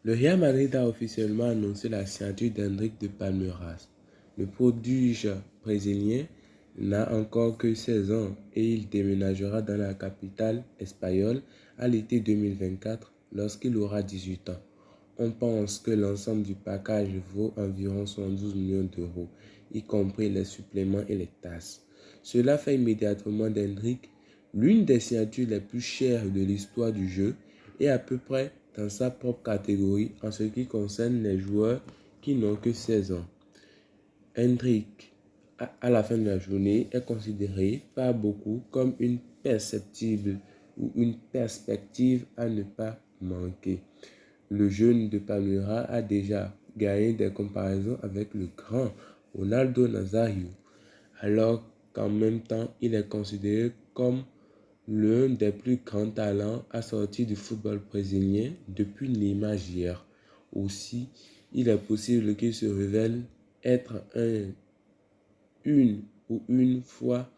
Le Real Madrid a officiellement annoncé la signature d'Hendrick de Palmeiras. Le prodige brésilien n'a encore que 16 ans et il déménagera dans la capitale espagnole à l'été 2024 lorsqu'il aura 18 ans. On pense que l'ensemble du package vaut environ 112 millions d'euros, y compris les suppléments et les tasses. Cela fait immédiatement d'Hendrick l'une des signatures les plus chères de l'histoire du jeu et à peu près dans sa propre catégorie en ce qui concerne les joueurs qui n'ont que 16 ans. Hendrick, à la fin de la journée, est considéré par beaucoup comme une perceptible ou une perspective à ne pas manquer. Le jeune de Palmeiras a déjà gagné des comparaisons avec le grand Ronaldo Nazário, alors qu'en même temps, il est considéré comme l'un des plus grands talents assortis du football brésilien depuis Neymar Jr. Aussi, il est possible qu'il se révèle être une fois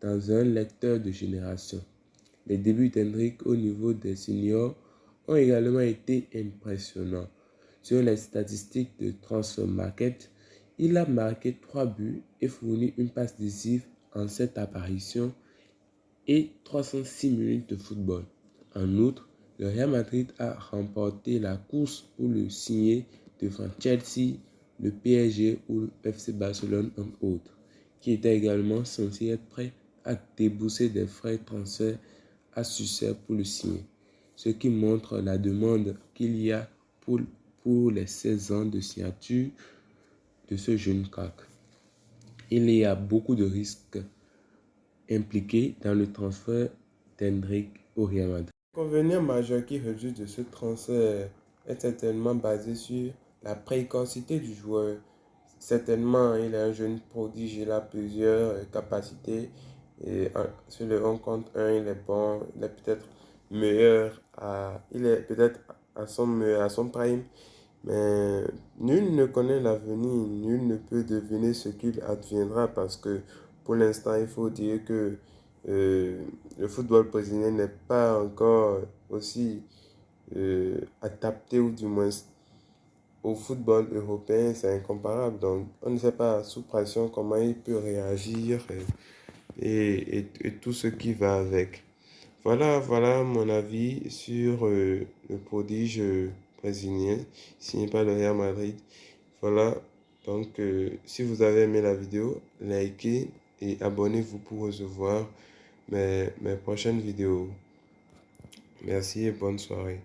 dans un lecteur de génération. Les débuts d'Hendrick au niveau des seniors ont également été impressionnants. Sur les statistiques de Transfer Market, il a marqué 3 buts et fourni une passe décisive en 7 apparitions et 306 minutes de football. En outre, le Real Madrid a remporté la course pour le signer devant Chelsea, le PSG ou le FC Barcelone entre autres, qui étaient également censés être prêts à débourser des frais de transfert à succès pour le signer, ce qui montre la demande qu'il y a pour les 16 ans de signature de ce jeune crack. Il y a beaucoup de risques impliqués dans le transfert d'Hendrick au Real Madrid. L'inconvénient majeur qui résulte de ce transfert est certainement basé sur la précocité du joueur. Certainement, il est un jeune prodige, il a plusieurs capacités. Et sur le 1 contre 1, il est bon, il est peut-être meilleur, il est peut-être à son prime. Mais nul ne connaît l'avenir, nul ne peut deviner ce qu'il adviendra parce que pour l'instant, il faut dire que le football brésilien n'est pas encore aussi adapté ou du moins au football européen, c'est incomparable. Donc, on ne sait pas sous pression comment il peut réagir et tout ce qui va avec. Voilà mon avis sur le prodige brésilien signé par le Real Madrid. Voilà, donc si vous avez aimé la vidéo, likez et abonnez-vous pour recevoir mes prochaines vidéos. Merci et bonne soirée.